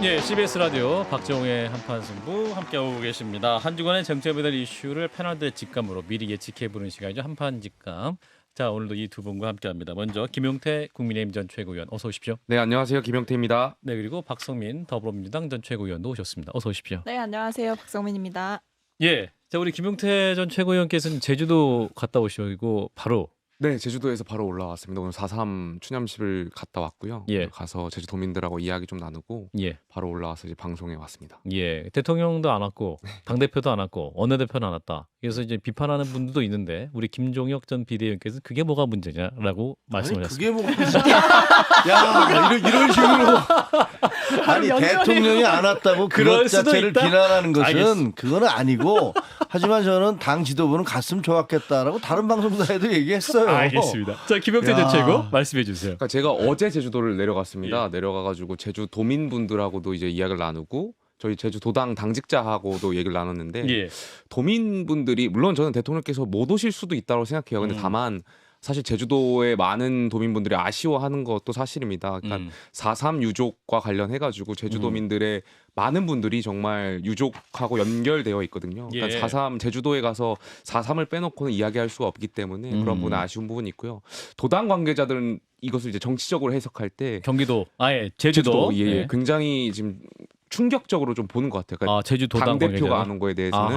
예, CBS 라디오 박정우의 한판 승부 함께하고 계십니다. 한 주간의 쟁점이 될 이슈를 패널들의 직감으로 미리 예측해보는 시간이죠. 한판 직감. 자, 오늘도 이 두 분과 함께합니다. 먼저 김용태 국민의힘 전 최고위원 어서 오십시오. 네, 안녕하세요. 김용태입니다. 네, 그리고 박성민 더불어민주당 전 최고위원도 오셨습니다. 어서 오십시오. 네, 안녕하세요. 박성민입니다. 예, 자 우리 김용태 전 최고위원께서는 제주도 갔다 오시고 바로 네, 제주도에서 바로 올라왔습니다. 오늘 4.3 추념식을 갔다 왔고요. 예. 가서 제주도민들하고 이야기 좀 나누고 예, 바로 올라와서 이제 방송에 왔습니다. 예, 대통령도 안 왔고 당 대표도 안 왔고 원내대표는 안 왔다. 그래서 이제 비판하는 분들도 있는데 우리 김종혁 전 비대위원께서는 그게 뭐가 문제냐라고 말씀을 했습니다. 그게 뭐가 야 이런 식으로 아니 대통령이 안 왔다고 그럴 그것 수도 자체를 있다? 비난하는 것은 알겠습니다. 그거는 아니고 하지만 저는 당 지도부는 갔으면 좋았겠다라고 다른 방송사에도 얘기했어요. 알겠습니다. 자, 김용태 전 야. 최고 말씀해 주세요. 그러니까 제가 어제 제주도를 내려갔습니다. 내려가가지고 제주도민분들하고도 이제 이야기를 나누고 저희 제주도당 당직자하고도 얘기를 나눴는데 예. 도민분들이 물론 저는 대통령께서 못 오실 수도 있다고 생각해요. 근데 다만 사실 제주도의 많은 도민분들이 아쉬워하는 것도 사실입니다. 그러니까 4.3 유족과 관련해가지고 제주도민들의 많은 분들이 정말 유족하고 연결되어 있거든요. 그러니까 예. 4.3 제주도에 가서 4.3을 빼놓고는 이야기할 수가 없기 때문에 그런 부분에 아쉬운 부분이 있고요. 도당 관계자들은 이것을 이제 정치적으로 해석할 때 경기도 아예 제주도 예, 굉장히 지금 충격적으로 좀 보는 것 같아요. 그러니까 제주도 당 대표가 관계자가? 안 온 거에 대해서는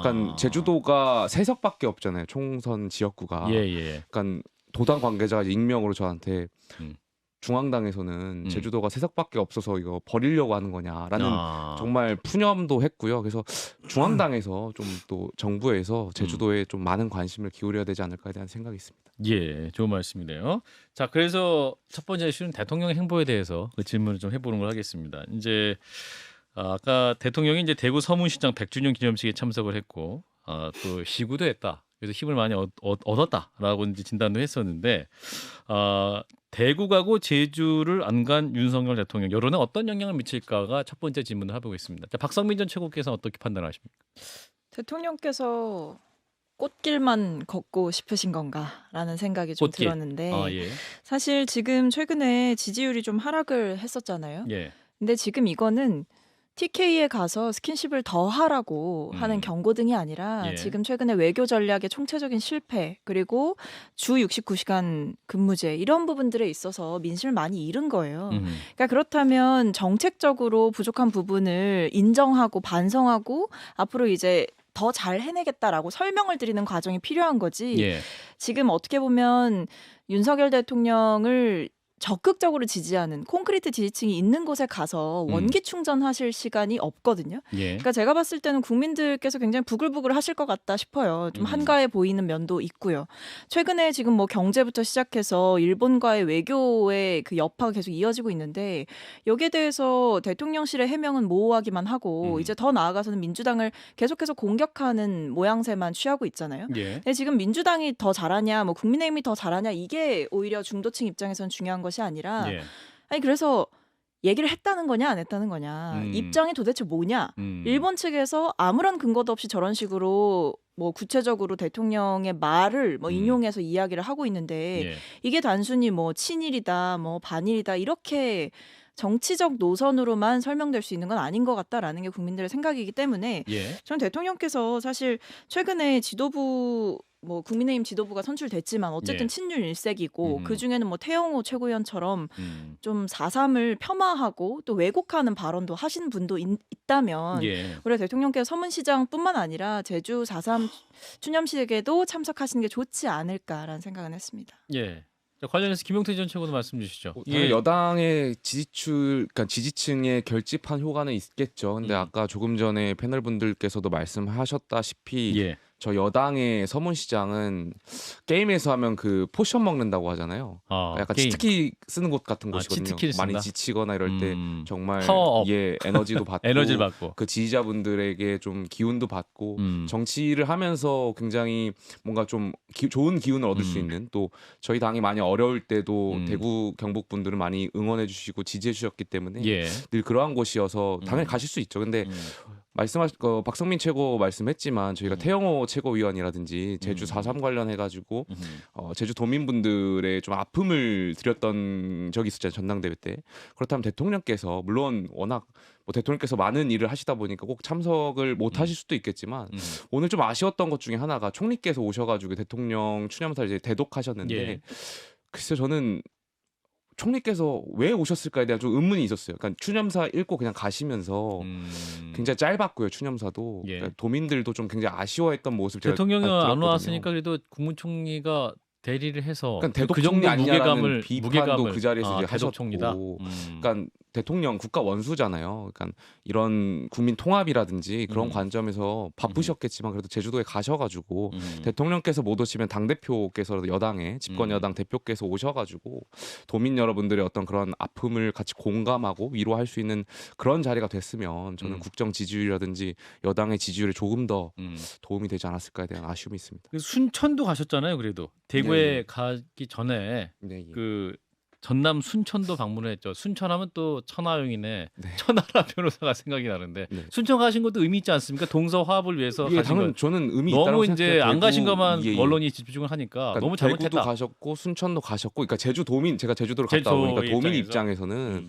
그러니까 제주도가 3석밖에 없잖아요. 총선 지역구가. 예. 그러니까 도당 관계자가 익명으로 저한테 음. 중앙당에서는 제주도가 3석밖에 없어서 이거 버리려고 하는 거냐라는 정말 푸념도 했고요. 그래서 중앙당에서 좀 또 정부에서 제주도에 좀 많은 관심을 기울여야 되지 않을까에 대한 생각이 있습니다. 예, 좋은 말씀이네요. 자, 그래서 첫 번째 이슈는 대통령의 행보에 대해서 그 질문을 좀 해보는 걸 하겠습니다. 이제 아까 대통령이 이제 대구 서문시장 100주년 기념식에 참석을 했고 또 시구도 했다. 그래서 힘을 많이 얻었다라고 이제 진단도 했었는데 대구 가고 제주를 안 간 윤석열 대통령 여론에 어떤 영향을 미칠까가 첫 번째 질문을 해보겠습니다. 자, 박성민 전 최고께서는 어떻게 판단하십니까? 대통령께서 꽃길만 걷고 싶으신 건가라는 생각이 좀 꽃길. 들었는데 예. 사실 지금 최근에 지지율이 좀 하락을 했었잖아요. 예. 근데 지금 이거는 TK에 가서 스킨십을 더 하라고 하는 경고등이 아니라 예. 지금 최근에 외교 전략의 총체적인 실패 그리고 주 69시간 근무제 이런 부분들에 있어서 민심을 많이 잃은 거예요. 그러니까 그렇다면 정책적으로 부족한 부분을 인정하고 반성하고 앞으로 이제 더 잘 해내겠다라고 설명을 드리는 과정이 필요한 거지. 예. 지금 어떻게 보면 윤석열 대통령을 적극적으로 지지하는 콘크리트 지지층이 있는 곳에 가서 원기 충전하실 시간이 없거든요. 예. 그러니까 제가 봤을 때는 국민들께서 굉장히 부글부글 하실 것 같다 싶어요. 좀 한가해 보이는 면도 있고요. 최근에 지금 뭐 경제부터 시작해서 일본과의 외교의 그 여파가 계속 이어지고 있는데 여기에 대해서 대통령실의 해명은 모호하기만 하고 이제 더 나아가서는 민주당을 계속해서 공격하는 모양새만 취하고 있잖아요. 예. 근데 지금 민주당이 더 잘하냐, 뭐 국민의힘이 더 잘하냐 이게 오히려 중도층 입장에서는 중요한 것이 아니라 예. 아니 그래서 얘기를 했다는 거냐 안 했다는 거냐 입장이 도대체 뭐냐 일본 측에서 아무런 근거도 없이 저런 식으로 뭐 구체적으로 대통령의 말을 뭐 인용해서 이야기를 하고 있는데 예. 이게 단순히 뭐 친일이다 뭐 반일이다 이렇게 정치적 노선으로만 설명될 수 있는 건 아닌 것 같다라는 게 국민들의 생각이기 때문에 예. 저는 대통령께서 사실 최근에 지도부 뭐 국민의힘 지도부가 선출됐지만 어쨌든 예. 친윤 일색이고 그 중에는 뭐 태영호 최고위원처럼 좀 4.3을 폄하하고 또 왜곡하는 발언도 하신 분도 있다면 예. 우리 대통령께서 서문시장뿐만 아니라 제주 4.3 추념식에도 참석하시는 게 좋지 않을까라는 생각은 했습니다. 예. 자, 관련해서 김용태 전 최고도 말씀 주시죠. 당연히 여당의 그러니까 지지층의 결집한 효과는 있겠죠. 근데 아까 조금 전에 패널 분들께서도 말씀하셨다시피 예. 저 여당의 서문시장은 게임에서 하면 그 포션 먹는다고 하잖아요. 약간 게임. 치트키 쓰는 곳 같은 아, 곳이거든요. 치트키를 쓴다? 많이 지치거나 이럴 때 정말 파워업. 에너지도 받고 에너지를 받고. 그 지지자분들에게 좀 기운도 받고 정치를 하면서 굉장히 뭔가 좀 좋은 기운을 얻을 수 있는 또 저희 당이 많이 어려울 때도 대구 경북 분들은 많이 응원해 주시고 지지해 주셨기 때문에 예. 늘 그러한 곳이어서 당연히 가실 수 있죠. 근데 박성민 최고 말씀했지만 저희가 태영호 최고위원이라든지 제주 4.3 관련해가지고 제주 도민분들의 좀 아픔을 드렸던 적이 있었잖아요, 전당대회 때. 그렇다면 대통령께서 물론 워낙 뭐 대통령께서 많은 일을 하시다 보니까 꼭 참석을 못 하실 수도 있겠지만 오늘 좀 아쉬웠던 것 중에 하나가 총리께서 오셔가지고 대통령 추념사를 이제 대독하셨는데 예. 글쎄 저는 총리께서 왜 오셨을까에 대한 좀 의문이 있었어요. 그러니까 추념사 읽고 그냥 가시면서 굉장히 짧았고요, 추념사도. 예. 그러니까 도민들도 좀 굉장히 아쉬워했던 모습 제가 대통령이 안 들었거든요. 왔으니까 그래도 국무총리가 대리를 해서 그러니까 그 대독총리 정도 아니냐라는 비판도 그 자리에서 이제 대독총리다. 하셨고, 그러니까 대통령 국가 원수잖아요. 그러니까 이런 국민 통합이라든지 그런 관점에서 바쁘셨겠지만 그래도 제주도에 가셔가지고 대통령께서 못 오시면 당 대표께서 여당의 집권 여당 대표께서 오셔가지고 도민 여러분들의 어떤 그런 아픔을 같이 공감하고 위로할 수 있는 그런 자리가 됐으면 저는 국정 지지율이라든지 여당의 지지율에 조금 더 도움이 되지 않았을까에 대한 아쉬움이 있습니다. 그 순천도 가셨잖아요. 그래도 대구에 가기 전에 네, 예. 그 전남 순천도 방문했죠. 순천하면 또 천하용인의 네. 천하라 변호사가 생각이 나는데 네. 순천 가신 것도 의미 있지 않습니까? 동서 화합을 위해서 예, 가신 당연 거. 저는 의미 있다고 너무 생각해요. 이제 안 가신 대구, 것만 예, 예. 언론이 집중을 하니까 그러니까 너무 대구도 잘못했다. 가셨고 순천도 가셨고, 그러니까 제주 도민 제가 제주도를 갔다 제주 보니까 도민 입장에서? 입장에서는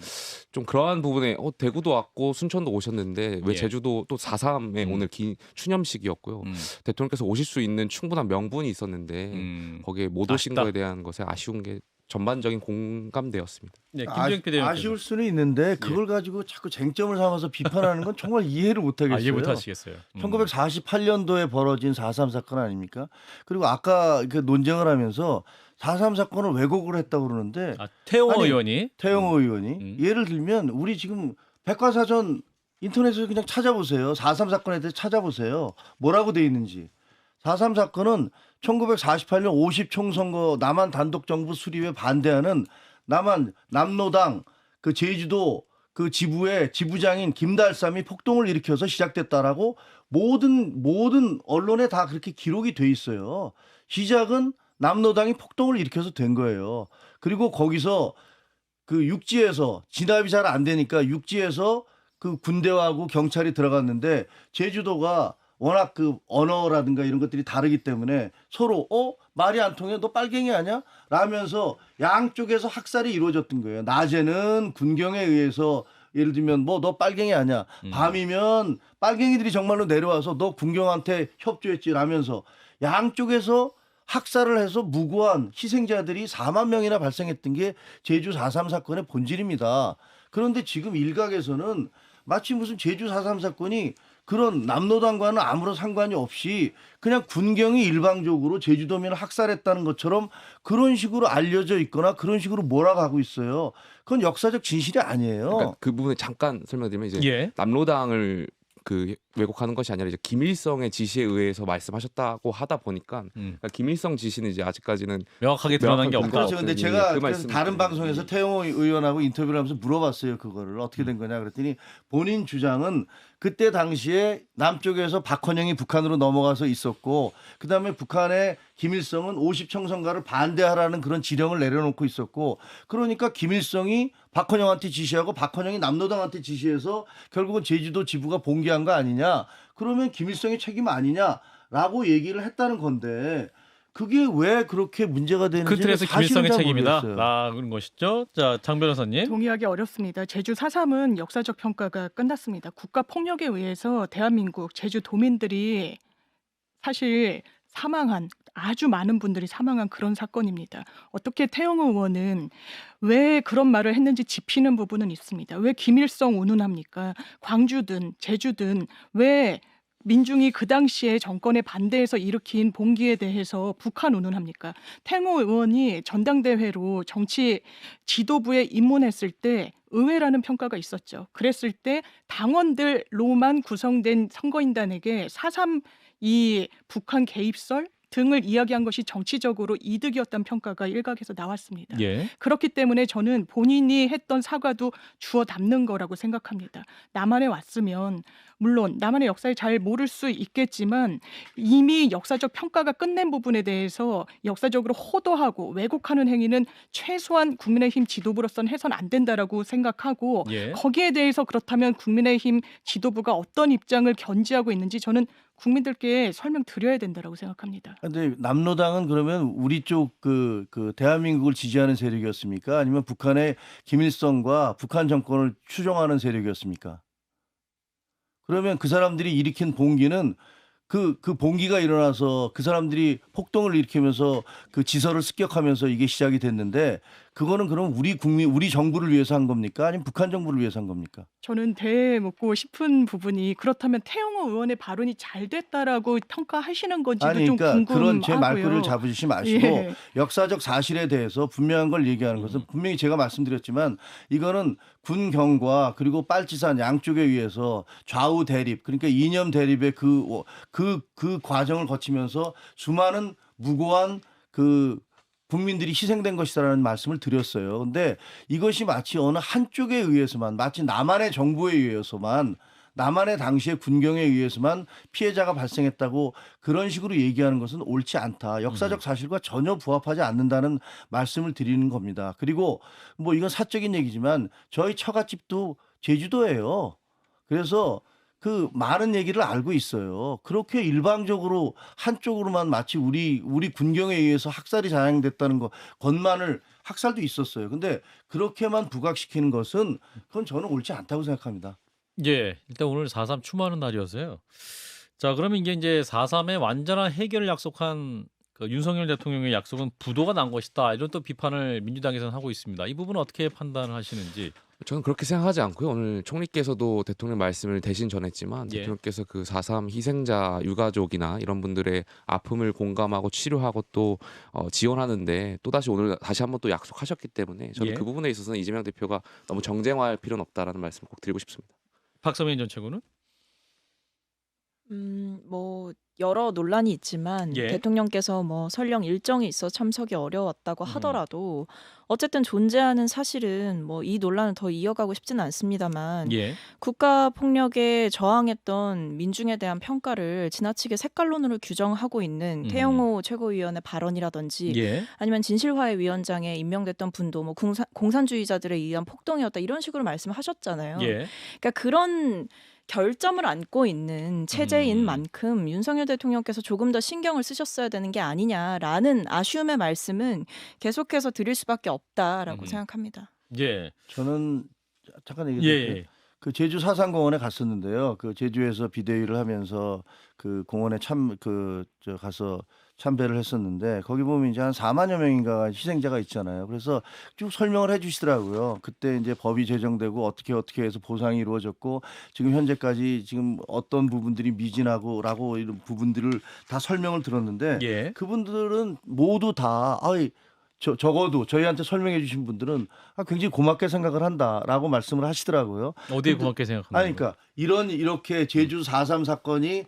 좀 그러한 부분에 대구도 왔고 순천도 오셨는데 왜 예. 제주도 또 4.3에 오늘 추념식이었고요. 대통령께서 오실 수 있는 충분한 명분이 있었는데 거기에 못 오신 아쉽다. 거에 대한 것에 아쉬운 게 전반적인 공감대였습니다. 네, 김정일 PD 아쉬울 수는 있는데 그걸 가지고 자꾸 쟁점을 삼아서 비판하는 건 정말 이해를 못하겠어요. 이해 못하시겠어요. 1948년도에 벌어진 4.3 사건 아닙니까? 그리고 아까 그 논쟁을 하면서 4.3 사건을 왜곡을 했다고 그러는데 태영호 아니, 의원이 태영호 의원이 예를 들면 우리 지금 백과사전 인터넷에서 그냥 찾아보세요. 4.3 사건에 대해서 찾아보세요. 뭐라고 돼 있는지. 4.3 사건은 1948년 50총선거 남한 단독정부 수립에 반대하는 남노당 그 제주도 그 지부의 지부장인 김달삼이 폭동을 일으켜서 시작됐다라고 모든 언론에 다 그렇게 기록이 돼 있어요. 시작은 남노당이 폭동을 일으켜서 된 거예요. 그리고 거기서 그 육지에서 진압이 잘 안 되니까 육지에서 그 군대하고 경찰이 들어갔는데 제주도가 워낙 그 언어라든가 이런 것들이 다르기 때문에 서로 말이 안 통해 너 빨갱이 아니야? 라면서 양쪽에서 학살이 이루어졌던 거예요. 낮에는 군경에 의해서 예를 들면 뭐 너 빨갱이 아니야? 밤이면 빨갱이들이 정말로 내려와서 너 군경한테 협조했지 라면서 양쪽에서 학살을 해서 무고한 희생자들이 4만 명이나 발생했던 게 제주 4.3 사건의 본질입니다. 그런데 지금 일각에서는 마치 무슨 제주 4.3 사건이 그런 남노당과는 아무런 상관이 없이 그냥 군경이 일방적으로 제주도민을 학살했다는 것처럼 그런 식으로 알려져 있거나 그런 식으로 몰아가고 있어요. 그건 역사적 진실이 아니에요. 그러니까 그 부분에 잠깐 설명드리면 이제 예. 남로당을 그 왜곡하는 것이 아니라 이제 김일성의 지시에 의해서 말씀하셨다고 하다 보니까 그러니까 김일성 지시는 이제 아직까지는 명확하게 드러난 게 없다. 그렇죠. 근데 제가 그 그래서 말씀 다른 방송에서 태영호 의원하고 인터뷰를 하면서 물어봤어요. 그거를 어떻게 된 거냐 그랬더니 본인 주장은 그때 당시에 남쪽에서 박헌영이 북한으로 넘어가서 있었고 그다음에 북한의 김일성은 50총선가를 반대하라는 그런 지령을 내려놓고 있었고 그러니까 김일성이 박헌영한테 지시하고 박헌영이 남노당한테 지시해서 결국은 제주도 지부가 봉기한 거 아니냐. 그러면 김일성의 책임 아니냐라고 얘기를 했다는 건데 그게 왜 그렇게 문제가 되는지 그 틀에서 김일성의 책임이다. 모르겠어요. 그런 것이죠. 자, 장 변호사님. 동의하기 어렵습니다. 제주 4.3은 역사적 평가가 끝났습니다. 국가 폭력에 의해서 대한민국 제주 도민들이 사실 사망한 아주 많은 분들이 사망한 그런 사건입니다. 어떻게 태영호 의원은 왜 그런 말을 했는지 짚히는 부분은 있습니다. 왜 김일성 운운합니까? 광주든 제주든 왜 민중이 그 당시에 정권에 반대해서 일으킨 봉기에 대해서 북한 운운합니까? 태영호 의원이 전당대회로 정치 지도부에 입문했을 때 의회라는 평가가 있었죠. 그랬을 때 당원들로만 구성된 선거인단에게 4.3 이 북한 개입설 등을 이야기한 것이 정치적으로 이득이었다는 평가가 일각에서 나왔습니다. 예. 그렇기 때문에 저는 본인이 했던 사과도 주워 담는 거라고 생각합니다. 남한에 왔으면 물론 남한의 역사를 잘 모를 수 있겠지만 이미 역사적 평가가 끝낸 부분에 대해서 역사적으로 호도하고 왜곡하는 행위는 최소한 국민의힘 지도부로서는 해서는 안 된다라고 생각하고 예. 거기에 대해서 그렇다면 국민의힘 지도부가 어떤 입장을 견지하고 있는지 저는 국민들께 설명드려야 된다라고 생각합니다. 근데 남로당은 그러면 우리 쪽 대한민국을 지지하는 세력이었습니까? 아니면 북한의 김일성과 북한 정권을 추종하는 세력이었습니까? 그러면 그 사람들이 일으킨 봉기는 그 봉기가 일어나서 그 사람들이 폭동을 일으키면서 그 지서를 습격하면서 이게 시작이 됐는데 그거는 그럼 우리 국민, 우리 정부를 위해서 한 겁니까? 아니면 북한 정부를 위해서 한 겁니까? 저는 대묻고 싶은 부분이 그렇다면 태영호 의원의 발언이 잘 됐다라고 평가하시는 건지도 아니, 좀 그러니까 그런 궁금하고요. 제 말귀를 잡으시지 마시고 예. 역사적 사실에 대해서 분명한 걸 얘기하는 것은 분명히 제가 말씀드렸지만 이거는 군경과 그리고 빨치산 양쪽에 의해서 좌우 대립 그러니까 이념 대립의 그 과정을 거치면서 수많은 무고한 국민들이 희생된 것이라는 말씀을 드렸어요. 근데 이것이 마치 어느 한쪽에 의해서만 마치 남한의 정부에 의해서만 남한의 당시의 군경에 의해서만 피해자가 발생했다고 그런 식으로 얘기하는 것은 옳지 않다. 역사적 사실과 전혀 부합하지 않는다는 말씀을 드리는 겁니다. 그리고 뭐 이건 사적인 얘기지만 저희 처갓집도 제주도예요. 그래서 그 많은 얘기를 알고 있어요. 그렇게 일방적으로 한쪽으로만 마치 우리 군경에 의해서 학살이 자행됐다는 것만을 학살도 있었어요. 근데 그렇게만 부각시키는 것은 그건 저는 옳지 않다고 생각합니다. 예. 일단 오늘 4.3 추모하는 날이어서요. 자, 그러면 이제 4.3의 완전한 해결을 약속한 그 윤석열 대통령의 약속은 부도가 난 것이다. 이런 또 비판을 민주당에서는 하고 있습니다. 이 부분은 어떻게 판단을 하시는지. 저는 그렇게 생각하지 않고요. 오늘 총리께서도 대통령 말씀을 대신 전했지만 예. 대통령께서 그 4.3 희생자 유가족이나 이런 분들의 아픔을 공감하고 치료하고 또 지원하는데 또다시 오늘 다시 한번 또 약속하셨기 때문에 저는 예. 그 부분에 있어서는 이재명 대표가 너무 정쟁화할 필요는 없다라는 말씀을 꼭 드리고 싶습니다. 박서민 전 최고는? 뭐 여러 논란이 있지만 예. 대통령께서 뭐 설령 일정이 있어 참석이 어려웠다고 음. 하더라도 어쨌든 존재하는 사실은 뭐 이 논란을 더 이어가고 싶지는 않습니다만 예. 국가 폭력에 저항했던 민중에 대한 평가를 지나치게 색깔론으로 규정하고 있는 태영호 최고위원의 발언이라든지 예. 아니면 진실화해 위원장에 임명됐던 분도 뭐 공산주의자들에 의한 폭동이었다 이런 식으로 말씀하셨잖아요. 예. 그러니까 그런 결점을 안고 있는 체제인 만큼 윤석열 대통령께서 조금 더 신경을 쓰셨어야 되는 게 아니냐라는 아쉬움의 말씀은 계속해서 드릴 수밖에 없다라고 생각합니다. 예. 저는 잠깐 예. 얘기드릴게요. 예. 그 제주 사상공원에 갔었는데요. 그 제주에서 비대위를 하면서 그 공원에 가서 참배를 했었는데 거기 보면 이제 한 4만여 명인가 희생자가 있잖아요. 그래서 쭉 설명을 해주시더라고요. 그때 이제 법이 제정되고 어떻게 해서 보상이 이루어졌고 지금 현재까지 지금 어떤 부분들이 미진하고라고 이런 부분들을 다 설명을 들었는데 예. 그분들은 모두 다 적어도 저희한테 설명해 주신 분들은 굉장히 고맙게 생각을 한다라고 말씀을 하시더라고요. 어디에 근데- 고맙게 생각하는 아니 그러니까 이렇게 제주 4.3 사건이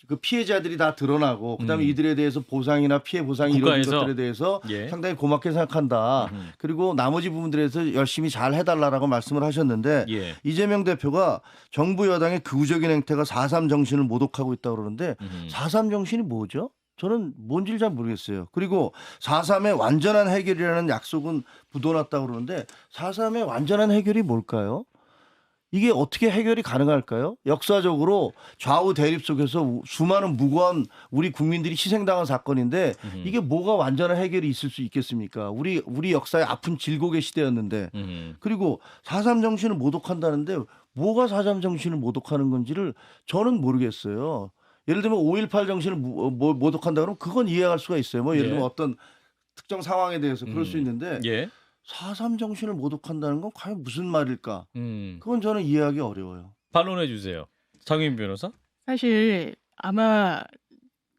그 피해자들이 다 드러나고 그다음에 이들에 대해서 보상이나 피해 보상이 이루어진 국가에서? 것들에 대해서 예. 상당히 고맙게 생각한다. 그리고 나머지 부분들에서 열심히 잘 해달라라고 말씀을 하셨는데 예. 이재명 대표가 정부 여당의 극우적인 행태가 4.3 정신을 모독하고 있다고 그러는데 4.3 정신이 뭐죠? 저는 뭔지를 잘 모르겠어요. 그리고 4.3의 완전한 해결이라는 약속은 부도났다고 그러는데 4.3의 완전한 해결이 뭘까요? 이게 어떻게 해결이 가능할까요? 역사적으로 좌우 대립 속에서 수많은 무고한 우리 국민들이 희생당한 사건인데 이게 뭐가 완전한 해결이 있을 수 있겠습니까? 우리 역사의 아픈 질곡의 시대였는데 그리고 4.3 정신을 모독한다는데 뭐가 4.3 정신을 모독하는 건지를 저는 모르겠어요. 예를 들면 5.18 정신을 모독한다 그러면 그건 이해할 수가 있어요. 뭐 예를 들면 어떤 특정 상황에 대해서 그럴 수 있는데 예. 4.3 정신을 모독한다는 건 과연 무슨 말일까? 음. 그건 저는 이해하기 어려워요. 반론해 주세요. 장윤 변호사? 사실 아마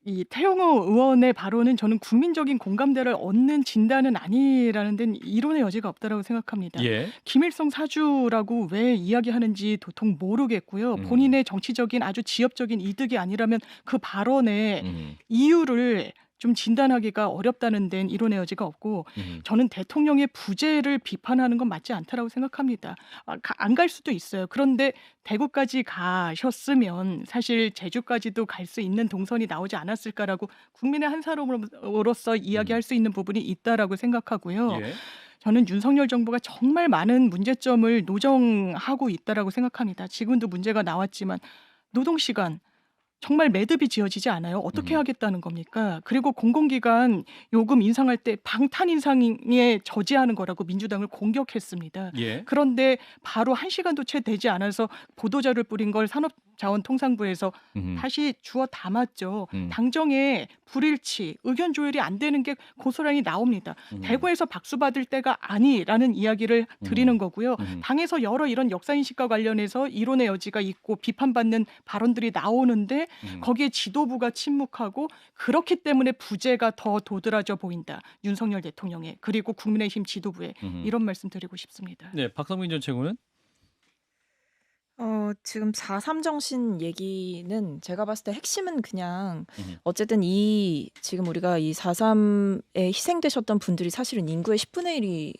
이 태영호 의원의 발언은 저는 국민적인 공감대를 얻는 진단은 아니라는 데는 이론의 여지가 없다라고 생각합니다. 예. 김일성 사주라고 왜 이야기하는지 도통 모르겠고요. 본인의 정치적인 아주 지엽적인 이득이 아니라면 그 발언의 이유를 좀 진단하기가 어렵다는 데는 이론의 여지가 없고 저는 대통령의 부재를 비판하는 건 맞지 않다라고 생각합니다. 안 갈 수도 있어요. 그런데 대구까지 가셨으면 사실 제주까지도 갈 수 있는 동선이 나오지 않았을까라고 국민의 한 사람으로서 이야기할 수 있는 부분이 있다라고 생각하고요. 예. 저는 윤석열 정부가 정말 많은 문제점을 노정하고 있다라고 생각합니다. 지금도 문제가 나왔지만 노동시간 정말 매듭이 지어지지 않아요. 어떻게 하겠다는 겁니까? 그리고 공공기관 요금 인상할 때 방탄 인상에 저지하는 거라고 민주당을 공격했습니다. 예. 그런데 바로 1시간도 채 되지 않아서 보도자를 뿌린 걸 산업자원통상부에서 다시 주워 담았죠. 당정에 불일치, 의견 조율이 안 되는 게 고스란히 나옵니다. 대구에서 박수 받을 때가 아니라는 이야기를 드리는 거고요. 당에서 여러 이런 역사인식과 관련해서 이론의 여지가 있고 비판받는 발언들이 나오는데 거기에 지도부가 침묵하고 그렇기 때문에 부재가 더 도드라져 보인다. 윤석열 대통령의 그리고 국민의힘 지도부에 이런 말씀 드리고 싶습니다. 네, 박성민 전 최고는 지금 4.3 정신 얘기는 제가 봤을 때 핵심은 그냥 음. 어쨌든 지금 우리가 이 4.3에 희생되셨던 분들이 사실은 인구의 10분의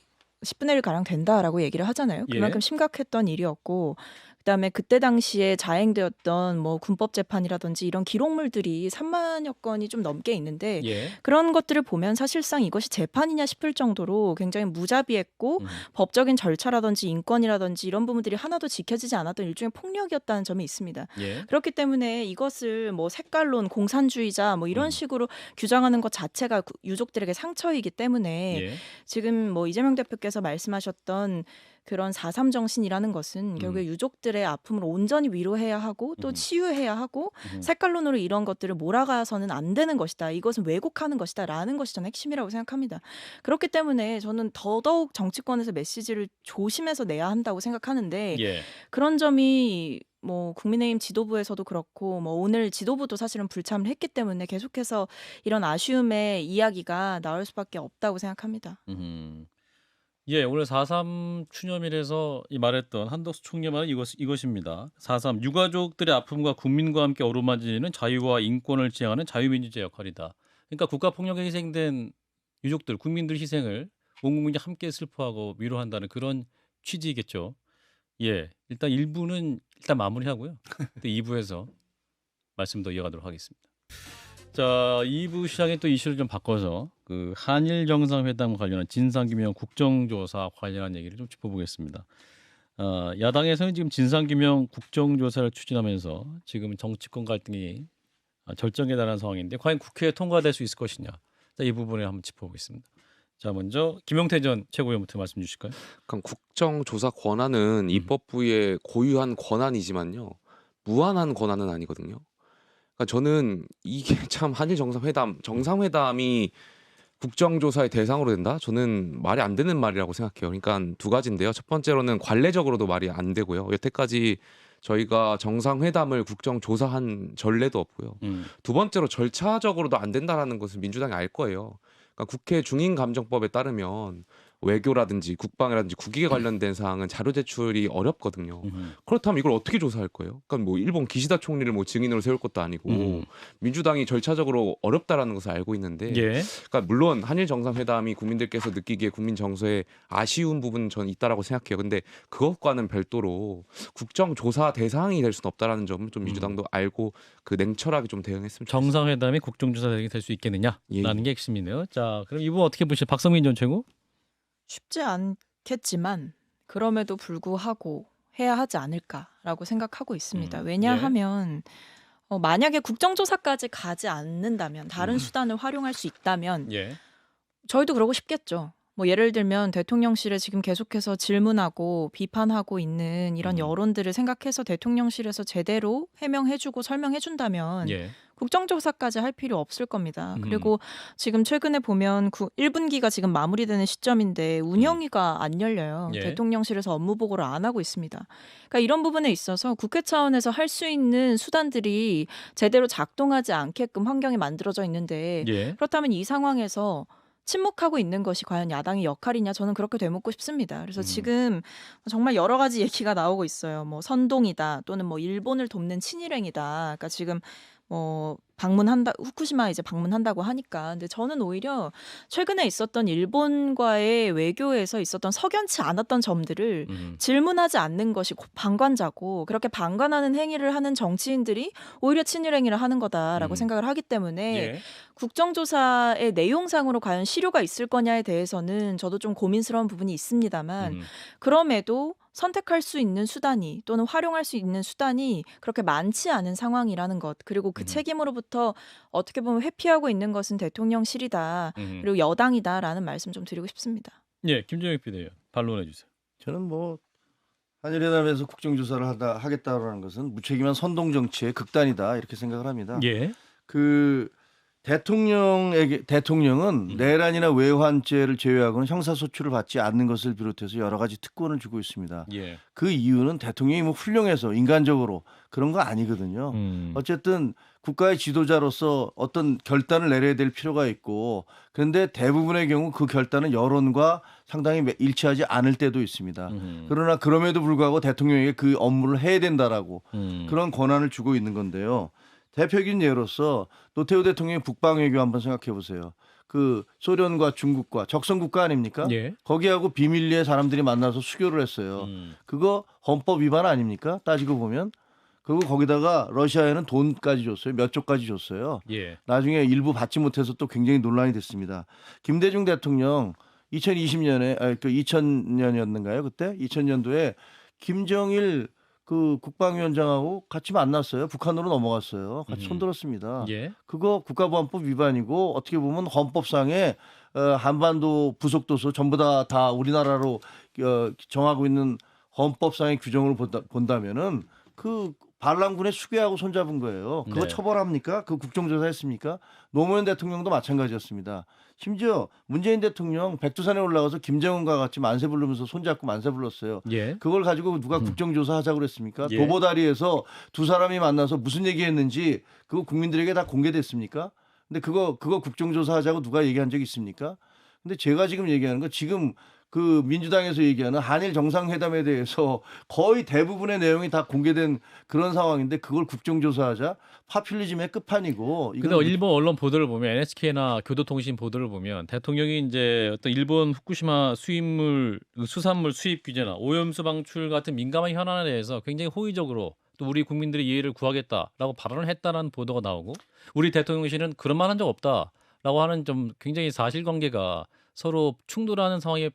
1 가량 된다라고 얘기를 하잖아요. 예. 그만큼 심각했던 일이었고 그다음에 그때 당시에 자행되었던 뭐 군법 재판이라든지 이런 기록물들이 3만여 건이 좀 넘게 있는데 예. 그런 것들을 보면 사실상 이것이 재판이냐 싶을 정도로 굉장히 무자비했고 법적인 절차라든지 인권이라든지 이런 부분들이 하나도 지켜지지 않았던 일종의 폭력이었다는 점이 있습니다. 예. 그렇기 때문에 이것을 뭐 색깔론, 공산주의자 뭐 이런 식으로 규정하는 것 자체가 유족들에게 상처이기 때문에 예. 지금 뭐 이재명 대표께서 말씀하셨던 그런 4.3 정신이라는 것은 결국에 유족들의 아픔을 온전히 위로해야 하고 또 치유해야 하고 색깔론으로 이런 것들을 몰아가서는 안 되는 것이다. 이것은 왜곡하는 것이다. 라는 것이 저는 핵심이라고 생각합니다. 그렇기 때문에 저는 더더욱 정치권에서 메시지를 조심해서 내야 한다고 생각하는데 예. 그런 점이 뭐 국민의힘 지도부에서도 그렇고 뭐 오늘 지도부도 사실은 불참을 했기 때문에 계속해서 이런 아쉬움의 이야기가 나올 수밖에 없다고 생각합니다. 예, 오늘 4.3 추념일에서 말했던 한덕수 총리 말은 이것입니다. 4.3 유가족들의 아픔과 국민과 함께 어루만지는 자유와 인권을 지향하는 자유민주주의 역할이다. 그러니까 국가폭력에 희생된 유족들, 국민들 희생을 온 국민이 함께 슬퍼하고 위로한다는 그런 취지이겠죠. 예, 일단 1부는 일단 마무리하고요. 또 2부에서 말씀 더 이어가도록 하겠습니다. 자, 2부 시장에 또 이슈를 좀 바꿔서 그 한일 정상회담 관련한 진상규명 국정조사 관련한 얘기를 좀 짚어보겠습니다. 야당에서는 지금 진상규명 국정조사를 추진하면서 지금 정치권 갈등이 절정에 달한 상황인데 과연 국회에 통과될 수 있을 것이냐. 자, 이 부분에 한번 짚어보겠습니다. 자, 먼저 김용태 전 최고위원부터 말씀 주실까요? 그럼 국정조사 권한은 입법부의 고유한 권한이지만요. 무한한 권한은 아니거든요. 그러니까 저는 이게 참 한일 정상회담이 국정조사의 대상으로 된다? 저는 말이 안 되는 말이라고 생각해요. 그러니까 두 가지인데요. 첫 번째로는 관례적으로도 말이 안 되고요. 여태까지 저희가 정상회담을 국정조사한 전례도 없고요. 두 번째로 절차적으로도 안 된다라는 것을 민주당이 알 거예요. 그러니까 국회 중인감정법에 따르면 외교라든지 국방이라든지 국익에 관련된 사항은 자료 제출이 어렵거든요. 그렇다면 이걸 어떻게 조사할 거예요? 그러니까 뭐 일본 기시다 총리를 뭐 증인으로 세울 것도 아니고 민주당이 절차적으로 어렵다라는 것을 알고 있는데, 예. 그러니까 물론 한일 정상회담이 국민들께서 느끼기에 국민 정서에 아쉬운 부분은 전 있다라고 생각해요. 근데 그것과는 별도로 국정조사 대상이 될 수는 없다라는 점을 좀 민주당도 알고 그 냉철하게 좀 대응했으면 좋겠습니다. 정상회담이 국정조사 대상이 될 수 있겠느냐라는 예. 게 핵심이네요. 자, 그럼 이분 어떻게 보시죠? 박성민 전 최고? 쉽지 않겠지만 그럼에도 불구하고 해야 하지 않을까라고 생각하고 있습니다. 왜냐하면 만약에 국정조사까지 가지 않는다면 다른 수단을 활용할 수 있다면 예. 저희도 그러고 싶겠죠. 뭐 예를 들면 대통령실에 지금 계속해서 질문하고 비판하고 있는 이런 여론들을 생각해서 대통령실에서 제대로 해명해주고 설명해준다면 예. 국정조사까지 할 필요 없을 겁니다. 그리고 지금 최근에 보면 1분기가 지금 마무리되는 시점인데 운영위가 안 열려요. 예. 대통령실에서 업무 보고를 안 하고 있습니다. 그러니까 이런 부분에 있어서 국회 차원에서 할 수 있는 수단들이 제대로 작동하지 않게끔 환경이 만들어져 있는데 예. 그렇다면 이 상황에서 침묵하고 있는 것이 과연 야당의 역할이냐 저는 그렇게 되묻고 싶습니다. 그래서 지금 정말 여러 가지 얘기가 나오고 있어요. 뭐 선동이다 또는 뭐 일본을 돕는 친일행이다. 그러니까 지금 뭐 후쿠시마 이제 방문한다고 하니까. 근데 저는 오히려 최근에 있었던 일본과의 외교에서 있었던 석연치 않았던 점들을 질문하지 않는 것이 방관자고, 그렇게 방관하는 행위를 하는 정치인들이 오히려 친일 행위를 하는 거다라고 생각을 하기 때문에 예. 국정조사의 내용상으로 과연 실효가 있을 거냐에 대해서는 저도 좀 고민스러운 부분이 있습니다만, 그럼에도 선택할 수 있는 수단이 또는 활용할 수 있는 수단이 그렇게 많지 않은 상황이라는 것, 그리고 그 책임으로부터 어떻게 보면 회피하고 있는 것은 대통령실이다, 그리고 여당이다라는 말씀 좀 드리고 싶습니다. 예, 김정일 비대위원 반론해 주세요. 저는 뭐 한일회담에서 국정조사를 하겠다라는 것은 무책임한 선동 정치의 극단이다 이렇게 생각을 합니다. 예. 그 대통령은 내란이나 외환죄를 제외하고는 형사소출을 받지 않는 것을 비롯해서 여러 가지 특권을 주고 있습니다. 예. 그 이유는 대통령이 뭐 훌륭해서 인간적으로 그런 거 아니거든요. 어쨌든 국가의 지도자로서 어떤 결단을 내려야 될 필요가 있고, 그런데 대부분의 경우 그 결단은 여론과 상당히 일치하지 않을 때도 있습니다. 그러나 그럼에도 불구하고 대통령에게 그 업무를 해야 된다라고 그런 권한을 주고 있는 건데요. 대표적인 예로서 노태우 대통령의 북방외교 한번 생각해 보세요. 그 소련과 중국과 적성국가 아닙니까? 예. 거기하고 비밀리에 사람들이 만나서 수교를 했어요. 그거 헌법 위반 아닙니까? 따지고 보면. 그리고 거기다가 러시아에는 돈까지 줬어요. 몇 조까지 줬어요. 예. 나중에 일부 받지 못해서 또 굉장히 논란이 됐습니다. 김대중 대통령 2020년에 2000년이었는가요? 그때 2000년도에 김정일 그 국방위원장하고 같이 만났어요. 북한으로 넘어갔어요. 같이 손들었습니다. 예. 그거 국가보안법 위반이고, 어떻게 보면 헌법상에 한반도 부속도서 전부 다 우리나라로 정하고 있는 헌법상의 규정을 본다면은 그 반란군의 수괴하고 손잡은 거예요. 그거 네. 처벌합니까? 그 국정조사 했습니까? 노무현 대통령도 마찬가지였습니다. 심지어 문재인 대통령 백두산에 올라가서 김정은과 같이 만세 부르면서 손잡고 만세 불렀어요. 예. 그걸 가지고 누가 국정조사 하자고 그랬습니까? 예. 도보다리에서 두 사람이 만나서 무슨 얘기했는지 그거 국민들에게 다 공개됐습니까? 근데 그거 국정조사 하자고 누가 얘기한 적 있습니까? 근데 제가 지금 얘기하는 거, 지금 그 민주당에서 얘기하는 한일 정상회담에 대해서 거의 대부분의 내용이 다 공개된 그런 상황인데, 그걸 국정조사하자? 파퓰리즘의 끝판이고. 근데 일본 언론 보도를 보면, NHK나 교도통신 보도를 보면, 대통령이 이제 어떤 일본 후쿠시마 수산물 수입 규제나 오염수 방출 같은 민감한 현안에 대해서 굉장히 호의적으로 또 우리 국민들의 이해를 구하겠다라고 발언을 했다는 보도가 나오고, 우리 대통령실은 그런 말 한 적 없다라고 하는 좀 굉장히 사실관계가 서로 충돌하는 상황에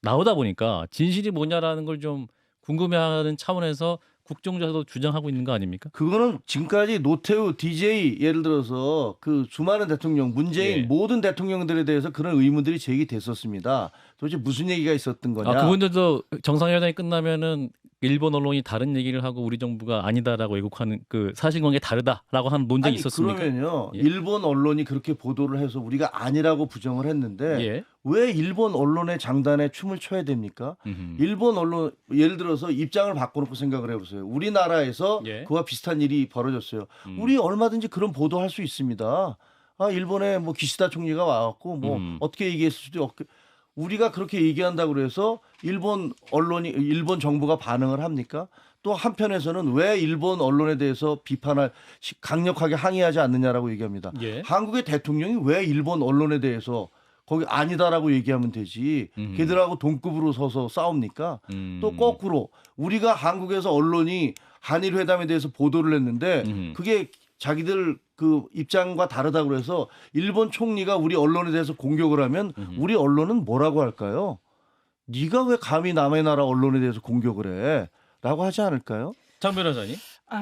나오다 보니까 진실이 뭐냐라는 걸 좀 궁금해하는 차원에서 국정조사도 주장하고 있는 거 아닙니까? 그거는 지금까지 노태우, DJ 예를 들어서 그 수많은 대통령, 문재인 예. 모든 대통령들에 대해서 그런 의문들이 제기됐었습니다. 도대체 무슨 얘기가 있었던 거냐? 그분들도 정상회담이 끝나면은 일본 언론이 다른 얘기를 하고 우리 정부가 아니다라고 왜곡하는 그 사실관계 다르다라고 하는 논쟁이 있었습니까? 그러면요. 예. 일본 언론이 그렇게 보도를 해서 우리가 아니라고 부정을 했는데 예. 왜 일본 언론의 장단에 춤을 춰야 됩니까? 일본 언론 예를 들어서 입장을 바꿔놓고 생각을 해보세요. 우리나라에서 예. 그와 비슷한 일이 벌어졌어요. 우리 얼마든지 그런 보도할 수 있습니다. 일본에 뭐 기시다 총리가 와갖고 뭐 어떻게 얘기했을 수도 없고, 우리가 그렇게 얘기한다고 그래서 일본 정부가 반응을 합니까? 또 한편에서는 왜 일본 언론에 대해서 강력하게 항의하지 않느냐라고 얘기합니다. 예. 한국의 대통령이 왜 일본 언론에 대해서 거기 아니다라고 얘기하면 되지, 걔들하고 동급으로 서서 싸웁니까? 또 거꾸로 우리가 한국에서 언론이 한일 회담에 대해서 보도를 했는데 그게 자기들 그 입장과 다르다고 그래서 일본 총리가 우리 언론에 대해서 공격을 하면 우리 언론은 뭐라고 할까요? 네가 왜 감히 남의 나라 언론에 대해서 공격을 해? 라고 하지 않을까요? 장 변호사님.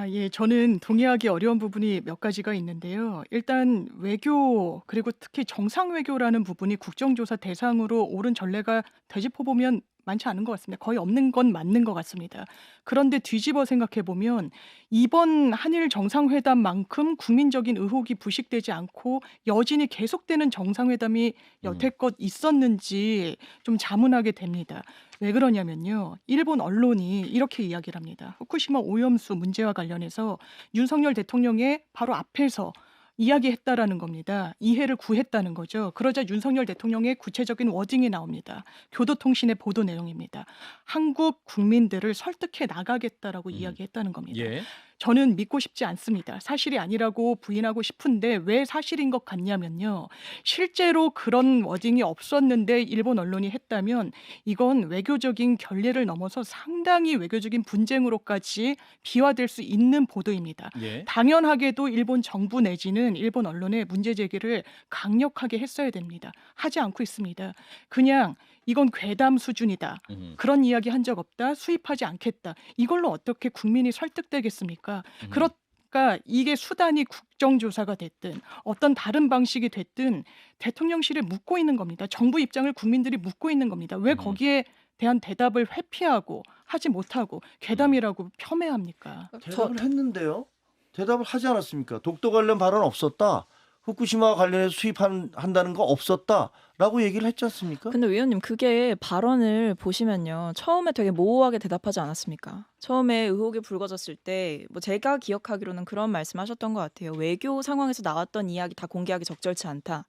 예. 저는 동의하기 어려운 부분이 몇 가지가 있는데요. 일단 외교, 그리고 특히 정상 외교라는 부분이 국정조사 대상으로 옳은 전례가 되짚어 보면 많지 않은 것 같습니다. 거의 없는 건 맞는 것 같습니다. 그런데 뒤집어 생각해 보면 이번 한일 정상회담만큼 국민적인 의혹이 부식되지 않고 여진이 계속되는 정상회담이 여태껏 있었는지 좀 자문하게 됩니다. 왜 그러냐면요. 일본 언론이 이렇게 이야기를 합니다. 후쿠시마 오염수 문제와 관련해서 윤석열 대통령의 바로 앞에서 이야기했다라는 겁니다. 이해를 구했다는 거죠. 그러자 윤석열 대통령의 구체적인 워딩이 나옵니다. 교도통신의 보도 내용입니다. 한국 국민들을 설득해 나가겠다라고 이야기했다는 겁니다. 예. 저는 믿고 싶지 않습니다. 사실이 아니라고 부인하고 싶은데 왜 사실인 것 같냐면요. 실제로 그런 워딩이 없었는데 일본 언론이 했다면 이건 외교적인 결례를 넘어서 상당히 외교적인 분쟁으로까지 비화될 수 있는 보도입니다. 예. 당연하게도 일본 정부 내지는 일본 언론의 문제 제기를 강력하게 했어야 됩니다. 하지 않고 있습니다. 그냥 이건 괴담 수준이다. 그런 이야기 한 적 없다. 수입하지 않겠다. 이걸로 어떻게 국민이 설득되겠습니까? 그러니까 이게 수단이 국정조사가 됐든 어떤 다른 방식이 됐든 대통령실에 묻고 있는 겁니다. 정부 입장을 국민들이 묻고 있는 겁니다. 왜 거기에 대한 대답을 회피하고 하지 못하고 괴담이라고 폄훼합니까? 대답을 했는데요. 대답을 하지 않았습니까? 독도 관련 발언 없었다. 후쿠시마 관련해서 수입한다는 거 없었다라고 얘기를 했지 않습니까? 근데 위원님 그게 발언을 보시면요. 처음에 되게 모호하게 대답하지 않았습니까? 처음에 의혹이 불거졌을 때 뭐 제가 기억하기로는 그런 말씀하셨던 것 같아요. 외교 상황에서 나왔던 이야기 다 공개하기 적절치 않다.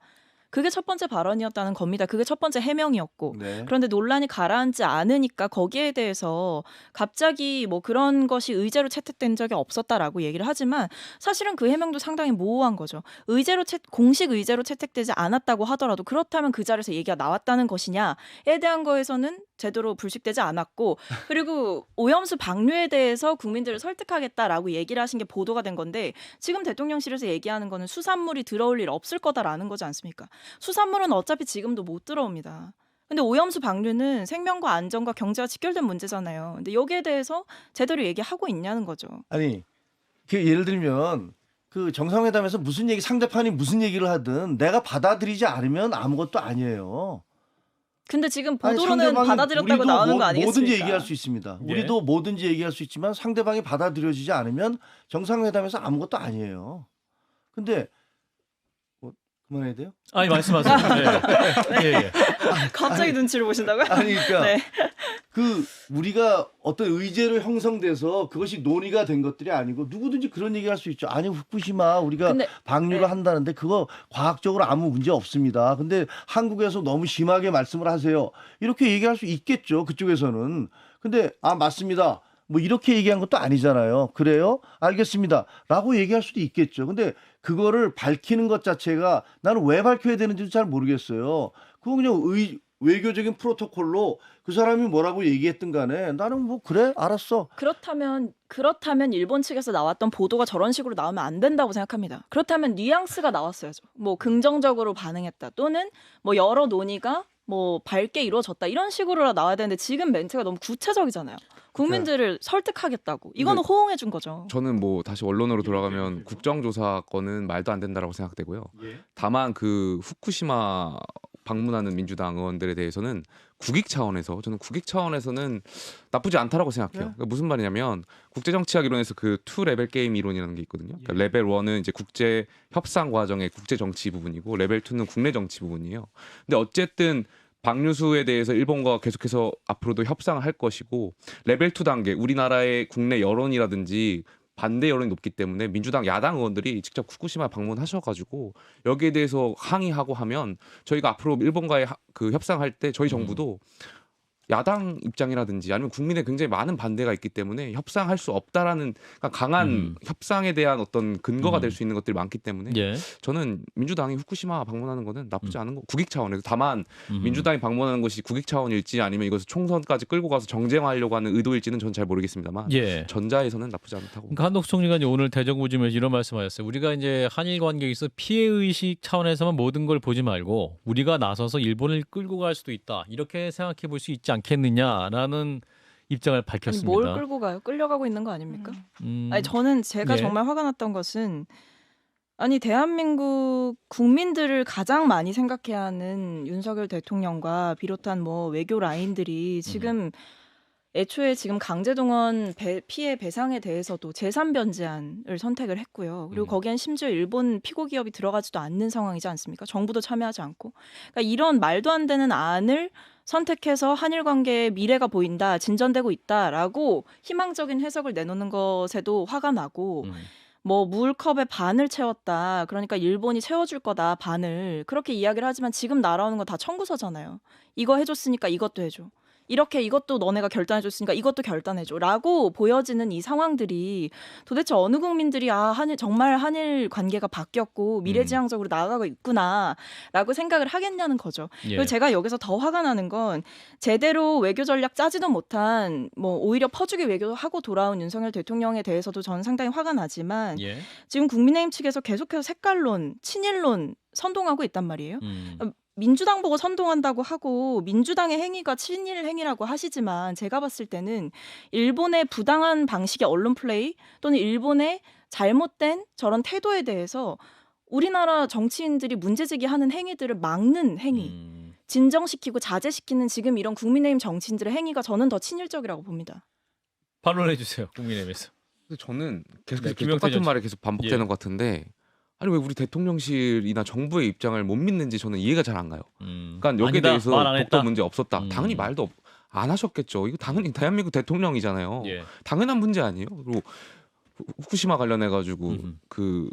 그게 첫 번째 발언이었다는 겁니다. 그게 첫 번째 해명이었고. 네. 그런데 논란이 가라앉지 않으니까 거기에 대해서 갑자기 뭐 그런 것이 의제로 채택된 적이 없었다라고 얘기를 하지만 사실은 그 해명도 상당히 모호한 거죠. 공식 의제로 채택되지 않았다고 하더라도 그렇다면 그 자리에서 얘기가 나왔다는 것이냐에 대한 거에서는 제대로 불식되지 않았고 그리고 오염수 방류에 대해서 국민들을 설득하겠다라고 얘기를 하신 게 보도가 된 건데 지금 대통령실에서 얘기하는 거는 수산물이 들어올 일 없을 거다라는 거지 않습니까? 수산물은 어차피 지금도 못 들어옵니다. 근데 오염수 방류는 생명과 안전과 경제와 직결된 문제잖아요. 근데 여기에 대해서 제대로 얘기하고 있냐는 거죠. 아니, 그 예를 들면 그 정상회담에서 무슨 얘기 상대편이 무슨 얘기를 하든 내가 받아들이지 않으면 아무것도 아니에요. 근데 지금 아니, 보도로는 상대방이 받아들였다고 우리도 나오는 거 아니겠습니까? 뭐든지 얘기할 수 있습니다. 예. 우리도 뭐든지 얘기할 수 있지만 상대방이 받아들여지지 않으면 정상회담에서 아무것도 아니에요. 근데 뭐 그만해야 돼요? 아니 말씀하세요. 네. 예, 예. 갑자기 눈치를 보신다고요? 아니 그러니까 네. 그 우리가 어떤 의제로 형성돼서 그것이 논의가 된 것들이 아니고 누구든지 그런 얘기할 수 있죠. 아니 후쿠시마 우리가 근데 방류를 네. 한다는데 그거 과학적으로 아무 문제 없습니다. 근데 한국에서 너무 심하게 말씀을 하세요. 이렇게 얘기할 수 있겠죠. 그쪽에서는. 근데 아 맞습니다. 뭐 이렇게 얘기한 것도 아니잖아요. 그래요? 알겠습니다. 라고 얘기할 수도 있겠죠. 근데 그거를 밝히는 것 자체가 나는 왜 밝혀야 되는지도 잘 모르겠어요. 그거 그냥 외교적인 프로토콜로 그 사람이 뭐라고 얘기했든 간에 나는 뭐 그래 알았어. 그렇다면 일본 측에서 나왔던 보도가 저런 식으로 나오면 안 된다고 생각합니다. 그렇다면 뉘앙스가 나왔어야죠. 뭐 긍정적으로 반응했다 또는 뭐 여러 논의가 뭐 밝게 이루어졌다 이런 식으로 나와야 되는데 지금 멘트가 너무 구체적이잖아요. 국민들을 설득하겠다고. 이거는 호응해 준 거죠. 저는 뭐 다시 원론으로 돌아가면 국정조사 건은 말도 안 된다라고 생각되고요. 다만 그 후쿠시마 방문하는 민주당 의원들에 대해서는 국익 차원에서는 나쁘지 않다라고 생각해요. 그러니까 무슨 말이냐면 국제정치학 이론에서 그 투 레벨 게임 이론이라는 게 있거든요. 그러니까 레벨 1은 이제 국제 협상 과정의 국제 정치 부분이고 레벨 2는 국내 정치 부분이에요. 근데 어쨌든 방류수에 대해서 일본과 계속해서 앞으로도 협상을 할 것이고 레벨 2 단계 우리나라의 국내 여론이라든지 반대 여론이 높기 때문에 민주당 야당 의원들이 직접 후쿠시마 방문하셔가지고 여기에 대해서 항의하고 하면 저희가 앞으로 일본과의 그 협상할 때 저희 정부도 야당 입장이라든지 아니면 국민의 굉장히 많은 반대가 있기 때문에 협상할 수 없다라는 강한 협상에 대한 어떤 근거가 될 수 있는 것들이 많기 때문에 예. 저는 민주당이 후쿠시마 방문하는 거는 나쁘지 않은 거 국익 차원에서 다만 민주당이 방문하는 것이 국익 차원일지 아니면 이것을 총선까지 끌고 가서 정쟁화하려고 하는 의도일지는 전 잘 모르겠습니다만 예. 전자에서는 나쁘지 않다고. 그러니까 한덕수 총리가 이제 오늘 대정부지면서 이런 말씀하셨어요. 우리가 이제 한일 관계에 있어 피해 의식 차원에서만 모든 걸 보지 말고 우리가 나서서 일본을 끌고 갈 수도 있다. 이렇게 생각해 볼 수 있지 않겠느냐라는 입장을 아니, 밝혔습니다. 뭘 끌고 가요? 끌려가고 있는 거 아닙니까? 음, 아니 저는 제가 예. 정말 화가 났던 것은 아니 대한민국 국민들을 가장 많이 생각해야 하는 윤석열 대통령과 비롯한 뭐 외교 라인들이 지금 애초에 지금 강제동원 피해 배상에 대해서도 제3변제안을 선택을 했고요. 그리고 거기엔 심지어 일본 피고 기업이 들어가지도 않는 상황이지 않습니까? 정부도 참여하지 않고. 그러니까 이런 말도 안 되는 안을 선택해서 한일 관계의 미래가 보인다, 진전되고 있다라고 희망적인 해석을 내놓는 것에도 화가 나고 뭐 물컵에 반을 채웠다. 그러니까 일본이 채워줄 거다, 반을. 그렇게 이야기를 하지만 지금 날아오는 건 다 청구서잖아요. 이거 해줬으니까 이것도 해줘. 이렇게 이것도 너네가 결단해줬으니까 이것도 결단해줘라고 보여지는 이 상황들이 도대체 어느 국민들이 정말 한일 관계가 바뀌었고 미래지향적으로 나아가고 있구나라고 생각을 하겠냐는 거죠. 예. 그리고 제가 여기서 더 화가 나는 건 제대로 외교 전략 짜지도 못한 뭐 오히려 퍼주기 외교하고 돌아온 윤석열 대통령에 대해서도 저는 상당히 화가 나지만 예. 지금 국민의힘 측에서 계속해서 색깔론, 친일론 선동하고 있단 말이에요. 민주당 보고 선동한다고 하고 민주당의 행위가 친일 행위라고 하시지만 제가 봤을 때는 일본의 부당한 방식의 언론 플레이 또는 일본의 잘못된 저런 태도에 대해서 우리나라 정치인들이 문제제기하는 행위들을 막는 행위, 진정시키고 자제시키는 지금 이런 국민의힘 정치인들의 행위가 저는 더 친일적이라고 봅니다. 반론해 주세요. 국민의힘에서. 근데 저는 계속 네, 이렇게 김영태 똑같은 전- 말이 계속 반복되는 예. 것 같은데 아니 왜 우리 대통령실이나 정부의 입장을 못 믿는지 저는 이해가 잘 안 가요. 그러니까 여기에 아니다, 대해서 말안 했다? 독도 문제 없었다. 음. 당연히 말도 안 하셨겠죠. 이거 당연히 대한민국 대통령이잖아요. 예. 당연한 문제 아니에요. 그리고 후쿠시마 관련해 가지고 음흠.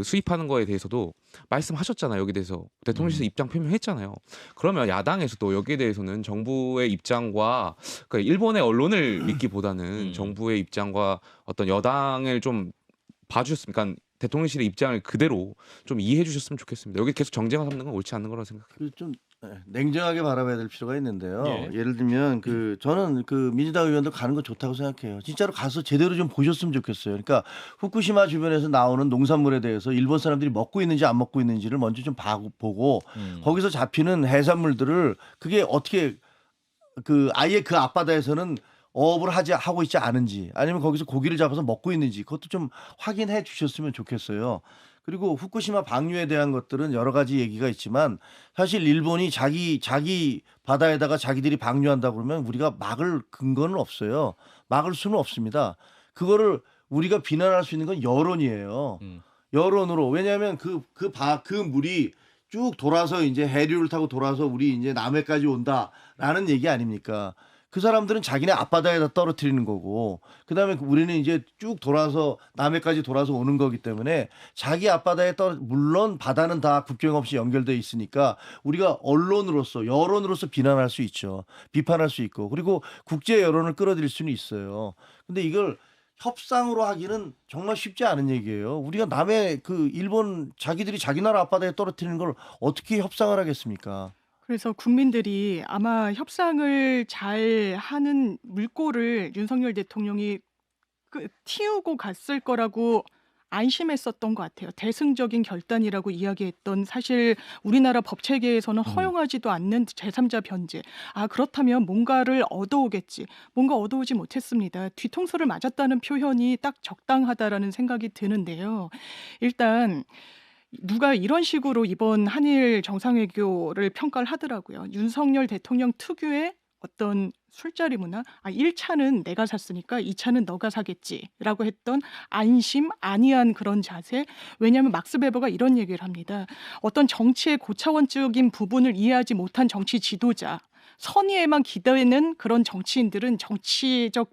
수입하는 거에 대해서도 말씀하셨잖아요. 여기 대해서 대통령실에서 입장 표명했잖아요. 그러면 야당에서도 여기에 대해서는 정부의 입장과 그러니까 일본의 언론을 믿기보다는 정부의 입장과 어떤 여당을 좀 봐주셨으면, 그러니까 대통령실의 입장을 그대로 좀 이해해 주셨으면 좋겠습니다. 여기 계속 정쟁을 삼는 건 옳지 않는 거라고 생각해요. 그 좀 냉정하게 바라봐야 될 필요가 있는데요. 예. 예를 들면 저는 민주당 의원들 가는 거 좋다고 생각해요. 진짜로 가서 제대로 좀 보셨으면 좋겠어요. 그러니까 후쿠시마 주변에서 나오는 농산물에 대해서 일본 사람들이 먹고 있는지 안 먹고 있는지를 먼저 좀 보고 거기서 잡히는 해산물들을 그게 어떻게 아예 그 앞바다에서는 어업을 하고 있지 않은지 아니면 거기서 고기를 잡아서 먹고 있는지 그것도 좀 확인해 주셨으면 좋겠어요. 그리고 후쿠시마 방류에 대한 것들은 여러 가지 얘기가 있지만 사실 일본이 자기 바다에다가 자기들이 방류한다 그러면 우리가 막을 근거는 없어요. 막을 수는 없습니다. 그거를 우리가 비난할 수 있는 건 여론이에요. 여론으로. 왜냐하면 그 물이 쭉 돌아서 이제 해류를 타고 돌아서 우리 이제 남해까지 온다라는 얘기 아닙니까? 그 사람들은 자기네 앞바다에다 떨어뜨리는 거고 그다음에 우리는 이제 쭉 돌아서 남해까지 돌아서 오는 거기 때문에 자기 앞바다에 물론 바다는 다 국경 없이 연결돼 있으니까 우리가 여론으로서 비난할 수 있죠. 비판할 수 있고 그리고 국제 여론을 끌어들일 수는 있어요. 근데 이걸 협상으로 하기는 정말 쉽지 않은 얘기예요. 우리가 남의 일본 자기들이 자기 나라 앞바다에 떨어뜨리는 걸 어떻게 협상을 하겠습니까? 그래서 국민들이 아마 협상을 잘 하는 물꼬를 윤석열 대통령이 틔우고 갔을 거라고 안심했었던 것 같아요. 대승적인 결단이라고 이야기했던 사실 우리나라 법 체계에서는 허용하지도 않는 제3자 변제. 그렇다면 뭔가를 얻어오겠지. 뭔가 얻어오지 못했습니다. 뒤통수를 맞았다는 표현이 딱 적당하다라는 생각이 드는데요. 일단 누가 이런 식으로 이번 한일 정상회교를 평가를 하더라고요. 윤석열 대통령 특유의 어떤 술자리 문화, 1차는 내가 샀으니까 2차는 너가 사겠지라고 했던 안심, 안이한 그런 자세. 왜냐하면 막스 베버가 이런 얘기를 합니다. 어떤 정치의 고차원적인 부분을 이해하지 못한 정치 지도자, 선의에만 기대는 그런 정치인들은 정치적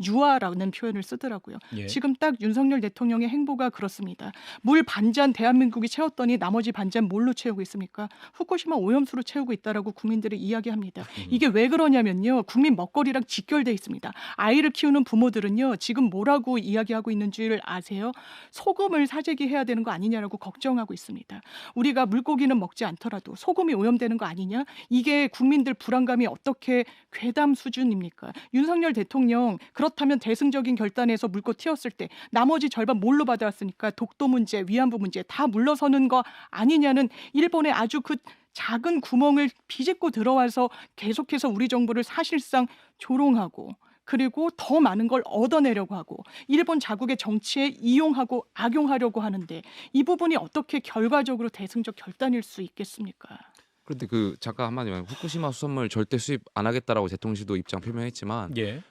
유아라는 표현을 쓰더라고요. 예. 지금 딱 윤석열 대통령의 행보가 그렇습니다. 물 반잔 대한민국이 채웠더니 나머지 반잔 뭘로 채우고 있습니까? 후쿠시마 오염수로 채우고 있다라고 국민들이 이야기합니다. 이게 왜 그러냐면요. 국민 먹거리랑 직결돼 있습니다. 아이를 키우는 부모들은요. 지금 뭐라고 이야기하고 있는 줄 아세요? 소금을 사재기 해야 되는 거 아니냐라고 걱정하고 있습니다. 우리가 물고기는 먹지 않더라도 소금이 오염되는 거 아니냐? 이게 국민들 불안감이 어떻게 괴담 수준입니까? 윤석열 대통령 그렇다면 대승적인 결단에서 물고 튀었을 때 나머지 절반 뭘로 받아왔으니까 독도 문제, 위안부 문제 다 물러서는 거 아니냐는 일본의 아주 그 작은 구멍을 비집고 들어와서 계속해서 우리 정부를 사실상 조롱하고 그리고 더 많은 걸 얻어내려고 하고 일본 자국의 정치에 이용하고 악용하려고 하는데 이 부분이 어떻게 결과적으로 대승적 결단일 수 있겠습니까? 그런데 잠깐 한마디만 후쿠시마 수산물 절대 수입 안 하겠다라고 대통령실도 입장 표명했지만 예.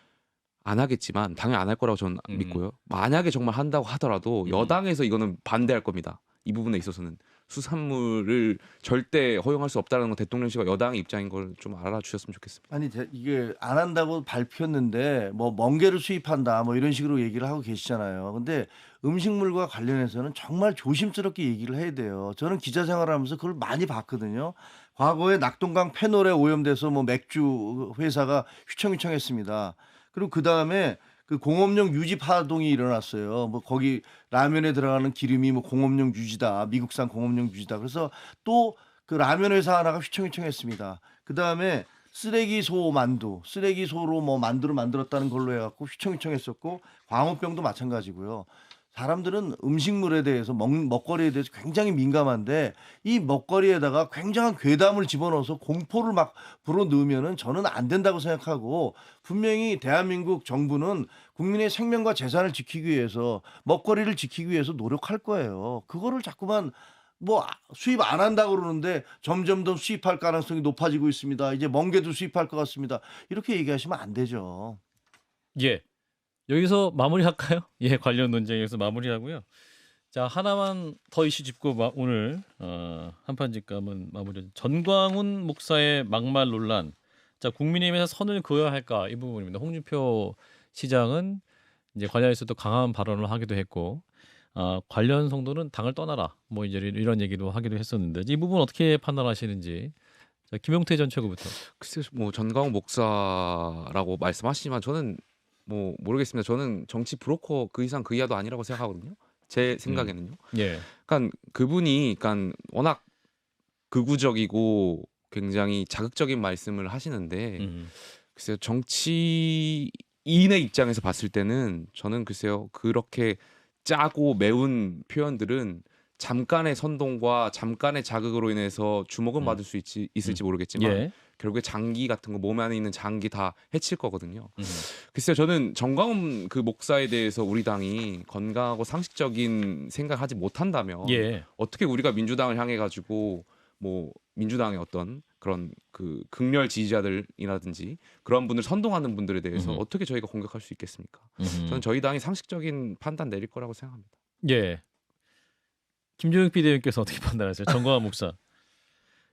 안 하겠지만 당연히 안 할 거라고 저는 믿고요. 만약에 정말 한다고 하더라도 여당에서 이거는 반대할 겁니다. 이 부분에 있어서는 수산물을 절대 허용할 수 없다는 건 대통령실과 여당의 입장인 걸 좀 알아주셨으면 좋겠습니다. 아니 이게 안 한다고 발표했는데 뭐 멍게를 수입한다 뭐 이런 식으로 얘기를 하고 계시잖아요. 근데 음식물과 관련해서는 정말 조심스럽게 얘기를 해야 돼요. 저는 기자 생활하면서 그걸 많이 봤거든요. 과거에 낙동강 패널에 오염돼서 뭐 맥주 회사가 휘청휘청했습니다. 그리고 그 다음에 그 공업용 유지 파동이 일어났어요. 뭐 거기 라면에 들어가는 기름이 뭐 공업용 유지다, 미국산 공업용 유지다. 그래서 또 그 라면 회사 하나가 휘청휘청했습니다. 그 다음에 쓰레기소로 뭐 만두를 만들었다는 걸로 해갖고 휘청휘청했었고 광우병도 마찬가지고요. 사람들은 음식물에 대해서 먹거리에 대해서 굉장히 민감한데 이 먹거리에다가 굉장한 괴담을 집어넣어서 공포를 막 불어넣으면은 저는 안 된다고 생각하고 분명히 대한민국 정부는 국민의 생명과 재산을 지키기 위해서 먹거리를 지키기 위해서 노력할 거예요. 그거를 자꾸만 뭐 수입 안 한다고 그러는데 점점 더 수입할 가능성이 높아지고 있습니다. 이제 멍게도 수입할 것 같습니다. 이렇게 얘기하시면 안 되죠. 예. 여기서 마무리할까요? 예, 관련 논쟁 여기서 마무리하고요. 자, 하나만 더 이슈 짚고 오늘 한판 직감은 마무리. 전광훈 목사의 막말 논란. 자, 국민의힘에서 선을 그어야 할까 이 부분입니다. 홍준표 시장은 이제 관련해서도 강한 발언을 하기도 했고, 관련 성도는 당을 떠나라. 뭐 이제 이런 얘기도 하기도 했었는데 이 부분 어떻게 판단하시는지. 자, 김용태 전 최고부터. 글쎄요, 뭐 전광훈 목사라고 말씀하시지만 저는 뭐 모르겠습니다. 저는 정치 브로커 그 이상 그 이하도 아니라고 생각하거든요. 제 생각에는요. 예. 그러니까 그분이 그러니까 워낙 극우적이고 굉장히 자극적인 말씀을 하시는데 글쎄요, 정치인의 입장에서 봤을 때는 저는 글쎄요, 그렇게 짜고 매운 표현들은 잠깐의 선동과 잠깐의 자극으로 인해서 주목은 받을 수 있을지 모르겠지만 예. 결국에 장기 같은 거 몸 안에 있는 장기 다 해칠 거거든요. 글쎄요, 저는 정광훈 그 목사에 대해서 우리 당이 건강하고 상식적인 생각하지 못한다면 예. 어떻게 우리가 민주당을 향해 가지고 뭐 민주당의 어떤 그런 그 극렬 지지자들이라든지 그런 분들 선동하는 분들에 대해서 어떻게 저희가 공격할 수 있겠습니까? 저는 저희 당이 상식적인 판단 내릴 거라고 생각합니다. 예. 김종혁 비대위원께서 어떻게 판단하세요? 정광훈 목사.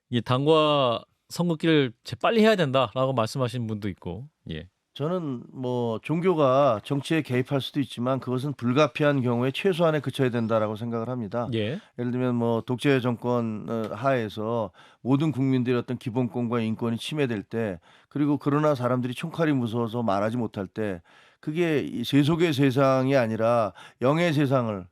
이 당과 선긋기를 재빨리 해야 된다라고 말씀하시는 분도 있고. 예. 저는 뭐 종교가 정치에 개입할 수도 있지만 그것은 불가피한 경우에 최소한에 그쳐야 된다라고 생각을 합니다. 예. 예를 들면 뭐 독재 정권 하에서 모든 국민들의 어떤 기본권과 인권이 침해될 때, 그리고 그러나 사람들이 총칼이 무서워서 말하지 못할 때, 그게 이 세속의 세상이 아니라 영의 세상을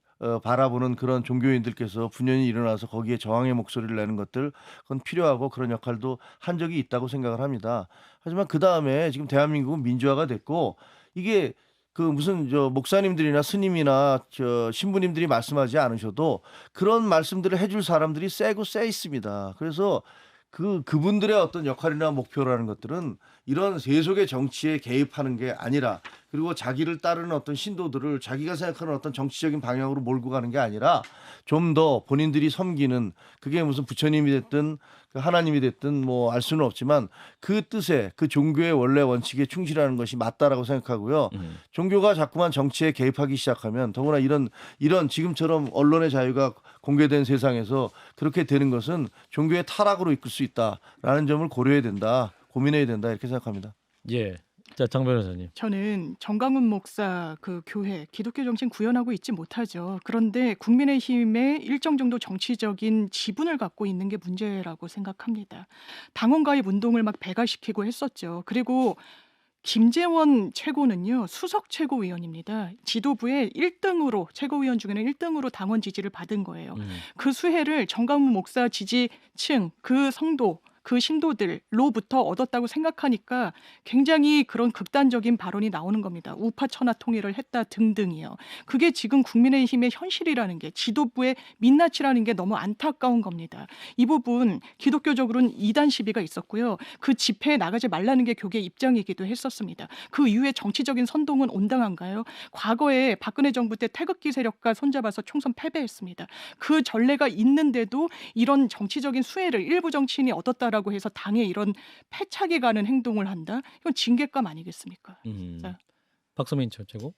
바라보는 그런 종교인들께서 분연히 일어나서 거기에 저항의 목소리를 내는 것들, 그건 필요하고 그런 역할도 한 적이 있다고 생각을 합니다. 하지만 그 다음에 지금 대한민국은 민주화가 됐고, 이게 그 무슨 저 목사님들이나 스님이나 저 신부님들이 말씀하지 않으셔도 그런 말씀들을 해줄 사람들이 세고 세 있습니다. 그래서 그분들의 어떤 역할이나 목표라는 것들은 이런 세속의 정치에 개입하는 게 아니라, 그리고 자기를 따르는 어떤 신도들을 자기가 생각하는 어떤 정치적인 방향으로 몰고 가는 게 아니라 좀 더 본인들이 섬기는, 그게 무슨 부처님이 됐든 그 하나님이 됐든 뭐 알 수는 없지만 그 뜻에, 그 종교의 원래 원칙에 충실하는 것이 맞다라고 생각하고요. 종교가 자꾸만 정치에 개입하기 시작하면, 더구나 이런 지금처럼 언론의 자유가 공개된 세상에서 그렇게 되는 것은 종교의 타락으로 이끌 수 있다라는 점을 고려해야 된다, 고민해야 된다, 이렇게 생각합니다. 예. 자, 장 변호사님. 저는 정광훈 목사 그 교회 기독교 정신 구현하고 있지 못하죠. 그런데 국민의힘에 일정 정도 정치적인 지분을 갖고 있는 게 문제라고 생각합니다. 당원 가입 운동을 막 배가시키고 했었죠. 그리고 김재원 최고는요, 수석 최고위원입니다. 지도부의 1등으로, 최고위원 중에는 1등으로 당원 지지를 받은 거예요. 그 수혜를 정광훈 목사 지지층, 그 성도, 그 신도들로부터 얻었다고 생각하니까 굉장히 그런 극단적인 발언이 나오는 겁니다. 우파 천하 통일을 했다 등등이요. 그게 지금 국민의힘의 현실이라는 게, 지도부의 민낯이라는 게 너무 안타까운 겁니다. 이 부분 기독교적으로는 이단 시비가 있었고요. 그 집회에 나가지 말라는 게 교계 입장이기도 했었습니다. 그 이후에 정치적인 선동은 온당한가요? 과거에 박근혜 정부 때 태극기 세력과 손잡아서 총선 패배했습니다. 그 전례가 있는데도 이런 정치적인 수혜를 일부 정치인이 얻었다라고 해서 당에 이런 패착이 가는 행동을 한다? 이건 징계감 아니겠습니까? 자. 박서민 전 최고.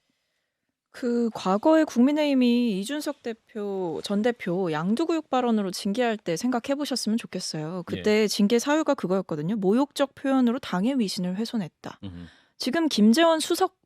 그 과거에 국민의힘이 이준석 전 대표 양두구육 발언으로 징계할 때 생각해 보셨으면 좋겠어요. 그때 징계 사유가 그거였거든요. 모욕적 표현으로 당의 위신을 훼손했다. 지금 김재원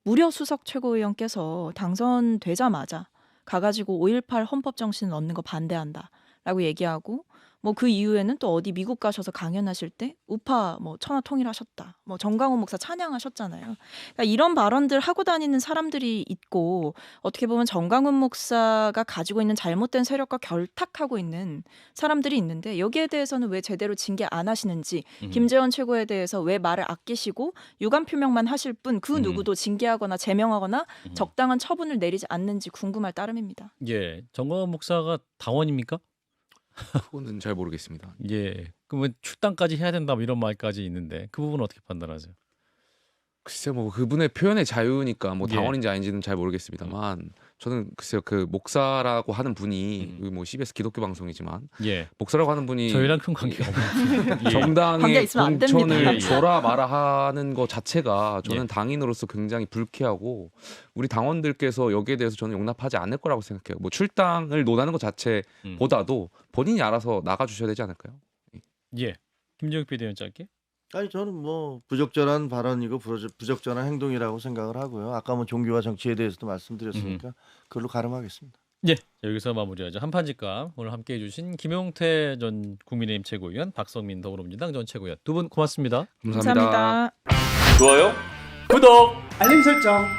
무려 수석 최고위원께서 당선되자마자 가가지고 5.18 헌법 정신을 얻는 거 반대한다라고 얘기하고, 뭐 그 이후에는 또 어디 미국 가셔서 강연하실 때 우파 뭐 천하 통일하셨다. 뭐 정광훈 목사 찬양하셨잖아요. 그러니까 이런 발언들 하고 다니는 사람들이 있고 어떻게 보면 정광훈 목사가 가지고 있는 잘못된 세력과 결탁하고 있는 사람들이 있는데 여기에 대해서는 왜 제대로 징계 안 하시는지 김재원 최고에 대해서 왜 말을 아끼시고 유감 표명만 하실 뿐 그 누구도 징계하거나 제명하거나 적당한 처분을 내리지 않는지 궁금할 따름입니다. 예, 정광훈 목사가 당원입니까? 그거는 잘 모르겠습니다. 예, 그러면 출당까지 해야 된다 뭐 이런 말까지 있는데 그 부분은 어떻게 판단하세요? 글쎄 뭐 그분의 표현의 자유니까 뭐 예. 당원인지 아닌지는 잘 모르겠습니다만 저는 글쎄요 그 목사라고 하는 분이 뭐 CBS 기독교 방송이지만 예, 목사라고 하는 분이 저희랑 큰 관계 없는 예. 정당에 관계 있으면 안 됩니다. 공천을 예. 줘라 마라 하는 것 자체가 저는 예. 당인으로서 굉장히 불쾌하고 우리 당원들께서 여기에 대해서 저는 용납하지 않을 거라고 생각해요. 뭐 출당을 논하는 것 자체보다도 본인이 알아서 나가 주셔야 되지 않을까요? 예, 김정욱 비대위원 짧게. 아니 저는 뭐 부적절한 발언이고 부적절한 행동이라고 생각을 하고요. 아까 뭐 종교와 정치에 대해서도 말씀드렸으니까 그걸로 가름하겠습니다. 예, 여기서 마무리하죠. 한판집감 오늘 함께해 주신 김용태 전 국민의힘 최고위원, 박성민 더불어민주당 전 최고위원 두 분 고맙습니다. 감사합니다. 감사합니다. 좋아요, 구독. 알림 설정.